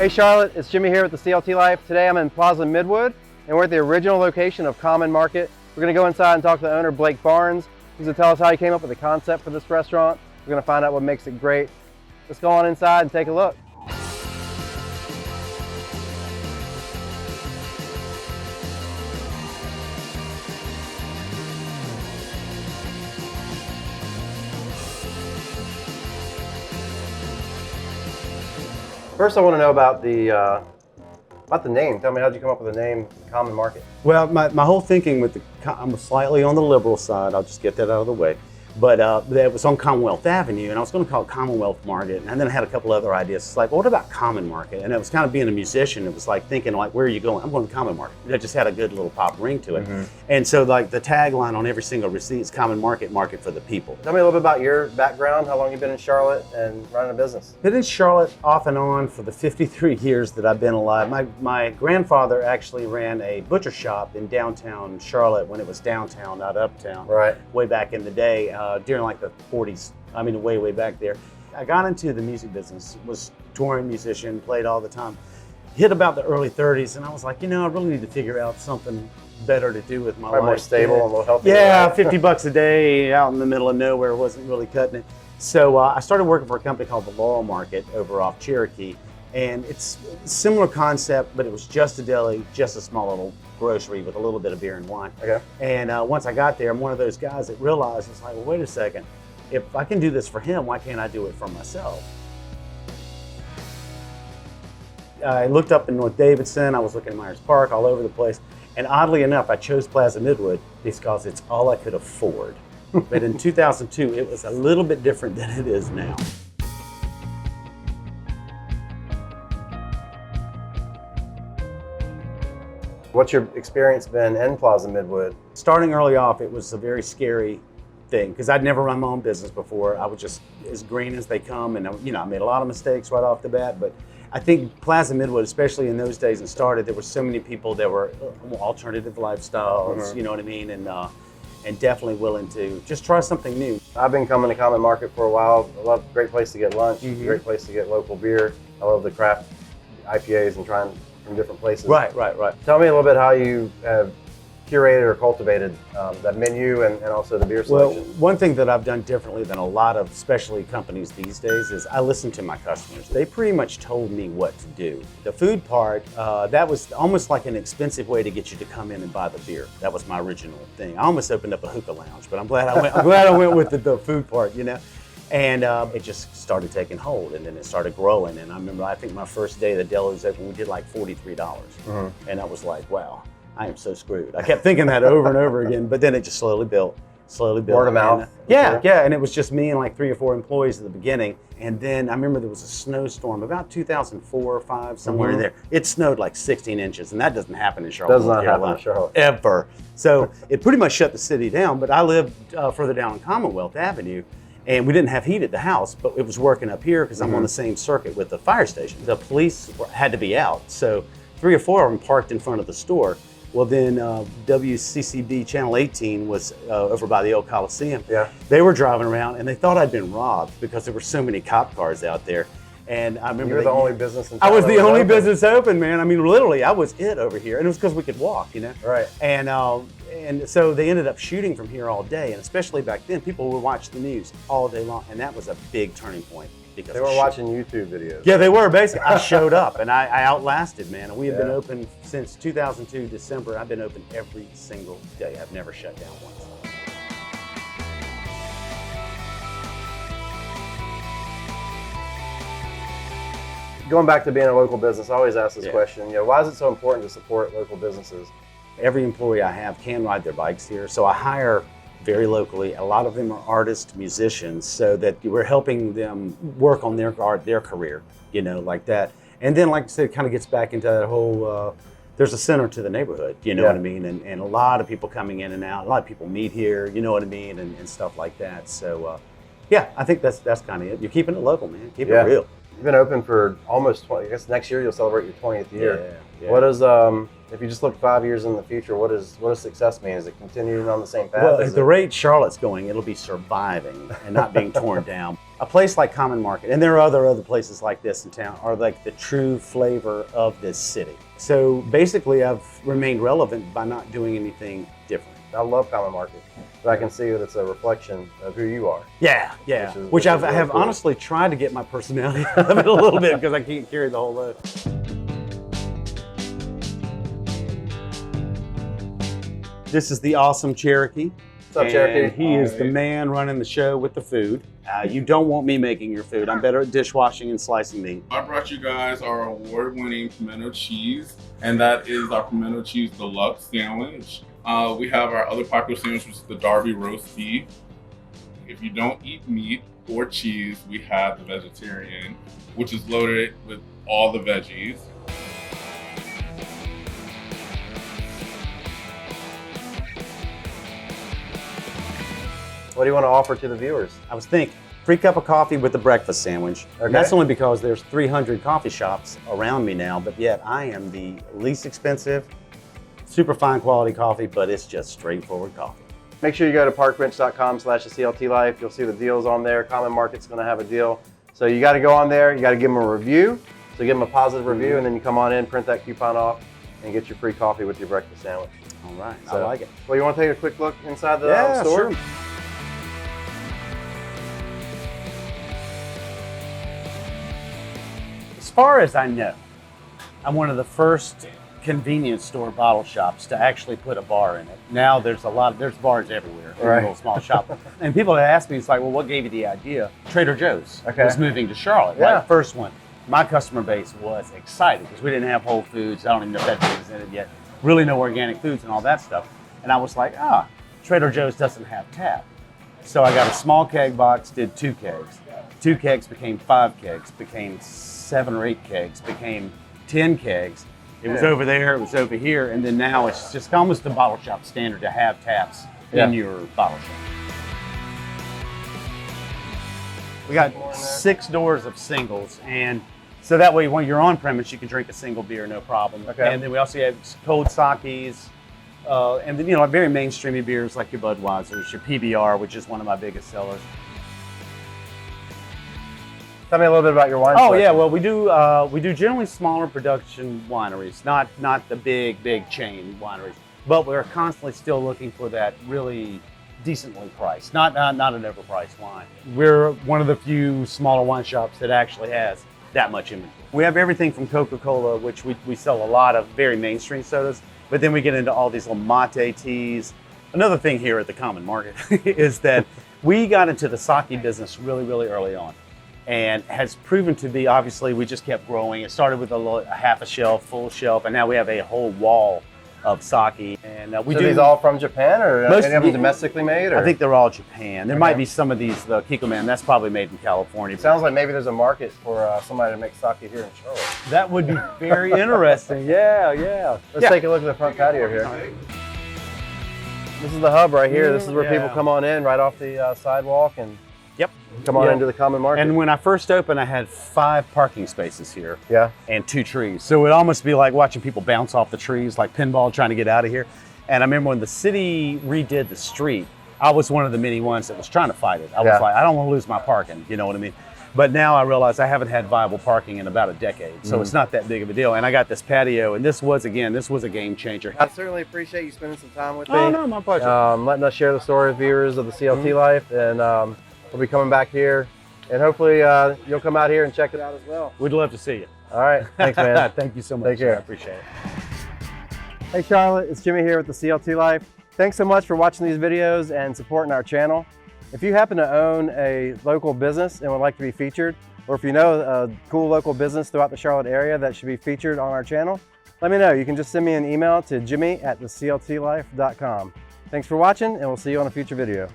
Hey Charlotte, it's Jimmy here with the CLT Life. Today I'm in Plaza Midwood and we're at the original location of Common Market. We're going to go inside and talk to the owner, Blake Barnes. He's going to tell us how he came up with the concept for this restaurant. We're going to find out what makes it great. Let's go on inside and take a look. First, I want to know about the name. Tell me, how did you come up with the name Common Market? Well, my whole thinking with I'm slightly on the liberal side. I'll just get that out of the way. But it was on Commonwealth Avenue, and I was going to call it Commonwealth Market. And then I had a couple other ideas. It's like, well, what about Common Market? And it was kind of being a musician. It was like thinking, like, where are you going? I'm going to Common Market. It just had a good little pop ring to it. Mm-hmm. And so, like, the tagline on every single receipt is Common Market, market for the people. Tell me a little bit about your background, how long you've been in Charlotte and running a business. Been in Charlotte off and on for the 53 years that I've been alive. My grandfather actually ran a butcher shop in downtown Charlotte when it was downtown, not uptown. Right. Way back in the day, during like the 40s. I mean, way back there. I got into the music business, was touring musician, played all the time. Hit about the early 30s, and I was like, you know, I really need to figure out something better to do with my life. More stable and a little healthier. Yeah, 50 bucks a day out in the middle of nowhere wasn't really cutting it. So I started working for a company called the Laurel Market over off Cherokee, and it's a similar concept, but it was just a deli, just a small little grocery with a little bit of beer and wine. Okay. And once I got there, I'm one of those guys that realized, it's like, well, wait a second. If I can do this for him, why can't I do it for myself? I looked up in North Davidson, I was looking at Myers Park, all over the place. And oddly enough, I chose Plaza Midwood because it's all I could afford. But in 2002, it was a little bit different than it is now. What's your experience been in Plaza Midwood? Starting early off, it was a very scary thing because I'd never run my own business before. I was just as green as they come, and I made a lot of mistakes right off the bat. But I think Plaza Midwood, especially in those days and started, there were so many people that were alternative lifestyles, mm-hmm. You know what I mean, and definitely willing to just try something new. I've been coming to Common Market for a while. I love, great place to get lunch, mm-hmm. Great place to get local beer. I love the craft IPAs and trying from different places. Right. Tell me a little bit how you have curated or cultivated that menu and also the beer selection. Well, one thing that I've done differently than a lot of specialty companies these days is I listen to my customers. They pretty much told me what to do. The food part, that was almost like an expensive way to get you to come in and buy the beer. That was my original thing. I almost opened up a hookah lounge, but I'm glad I went with the food part, you know. And it just started taking hold, and then it started growing. And I think my first day the deli was open, we did like $43. Mm-hmm. And I was like, wow, I am so screwed. I kept thinking that over and over again, but then it just slowly built. Word of mouth. Yeah, and it was just me and like 3 or 4 employees at the beginning. And then I remember there was a snowstorm about 2004 or 5, somewhere in there. It snowed like 16 inches, and that doesn't happen in Charlotte. Does not happen in Charlotte. Ever. So it pretty much shut the city down, but I lived further down on Commonwealth Avenue. And we didn't have heat at the house, but it was working up here because I'm on the same circuit with the fire station. The police had to be out, so 3 or 4 of them parked in front of the store. Well, then WCCB Channel 18 was over by the old Coliseum. Yeah. They were driving around, and they thought I'd been robbed because there were so many cop cars out there. And I remember you were the only business in town. I was the only business open, man. I mean, literally, I was it over here, and it was because we could walk, you know. Right. And so they ended up shooting from here all day, and especially back then, people would watch the news all day long, and that was a big turning point. Because they were watching YouTube videos. Yeah, they were, basically. I showed up, and I outlasted, man. And we have been open since 2002, December. I've been open every single day. I've never shut down once. Going back to being a local business, I always ask this question, why is it so important to support local businesses? Every employee I have can ride their bikes here, so I hire very locally. A lot of them are artists, musicians, so that we're helping them work on their career, like that. And then, like I said, it kind of gets back into that whole, there's a center to the neighborhood, you know what I mean? And a lot of people coming in and out, a lot of people meet here, you know what I mean, and stuff like that. So, I think that's kind of it. You're keeping it local, man. Keep it real. You've been open for almost 20, I guess next year you'll celebrate your 20th year. Yeah. What is, if you just look 5 years in the future, what does success mean? Is it continuing on the same path? Well, at the rate Charlotte's going, it'll be surviving and not being torn down. A place like Common Market, and there are other places like this in town, are like the true flavor of this city. So basically, I've remained relevant by not doing anything different. I love Common Market, but I can see that it's a reflection of who you are. Yeah. Which I have cool. honestly tried to get my personality out of it a little bit because I can't carry the whole load. This is the Awesome Cherokee. What's up, Cherokee? He is the man running the show with the food. You don't want me making your food. I'm better at dishwashing and slicing meat. I brought you guys our award-winning pimento cheese, and that is our pimento cheese deluxe sandwich. We have our other popular sandwich, which is the Derby roast beef. If you don't eat meat or cheese, we have the vegetarian, which is loaded with all the veggies. What do you want to offer to the viewers? I was thinking, free cup of coffee with the breakfast sandwich. Okay. And that's only because there's 300 coffee shops around me now, but yet I am the least expensive, super fine quality coffee, but it's just straightforward coffee. Make sure you go to parkbench.com/thecltlife. You'll see the deals on there. Common Market's going to have a deal. So you got to go on there. You got to give them a review. So give them a positive review, and then you come on in, print that coupon off, and get your free coffee with your breakfast sandwich. All right, So, I like it. Well, you want to take a quick look inside the store? Sure. As far as I know, I'm one of the first convenience store bottle shops to actually put a bar in it. Now there's bars everywhere in a little small shop. And people have asked me, it's like, well, what gave you the idea? Trader Joe's was moving to Charlotte, right? First one. My customer base was excited because we didn't have Whole Foods. I don't even know if that was in it yet. Really no organic foods and all that stuff. And I was like, Trader Joe's doesn't have tap. So I got a small keg box, did 2 kegs. 2 kegs became 5 kegs, became 7 or 8 kegs, became 10 kegs. It was over there, it was over here, and then now it's just almost a bottle shop standard to have taps in your bottle shop. We got 6 doors of singles, and so that way when you're on premise, you can drink a single beer, no problem. Okay. And then we also have cold sakis, and then very mainstreamy beers like your Budweisers, your PBR, which is one of my biggest sellers. Tell me a little bit about your wine Oh selection. yeah, well we do generally smaller production wineries, not the big chain wineries, but we're constantly still looking for that really decently priced, not an overpriced wine. We're one of the few smaller wine shops that actually has that much inventory. We have everything from Coca-Cola, which we sell a lot of very mainstream sodas, but then we get into all these little mate teas. Another thing here at the Common Market is that we got into the sake business really early on, and has proven to be, obviously, we just kept growing. It started with a half a shelf, full shelf, and now we have a whole wall of sake. And we So do these all from Japan, or Most any of them domestically made? Or? I think they're all Japan. There might be some of these, the Kikkoman, that's probably made in California. It sounds like maybe there's a market for somebody to make sake here in Charlotte. That would be very interesting. Yeah. Let's take a look at the front patio here. This is the hub right here. This is where people come on in right off the sidewalk and come on into the Common Market. And when I first opened, I had 5 parking spaces here. Yeah. And 2 trees. So it would almost be like watching people bounce off the trees, like pinball trying to get out of here. And I remember when the city redid the street, I was one of the many ones that was trying to fight it. I was like, I don't want to lose my parking, you know what I mean? But now I realize I haven't had viable parking in about a decade, so it's not that big of a deal. And I got this patio, and this was a game changer. I certainly appreciate you spending some time with me. Oh no, my pleasure. Letting us share the story with viewers of the CLT Life, and we'll be coming back here, and hopefully you'll come out here and check it out as well. We'd love to see you. All right, thanks, man. Thank you so much. Take care. I appreciate it. Hey Charlotte, it's Jimmy here with the CLT Life. Thanks so much for watching these videos and supporting our channel. If you happen to own a local business and would like to be featured, or if you know a cool local business throughout the Charlotte area that should be featured on our channel, let me know. You can just send me an email to jimmy@thecltlife.com. Thanks for watching, and we'll see you on a future video.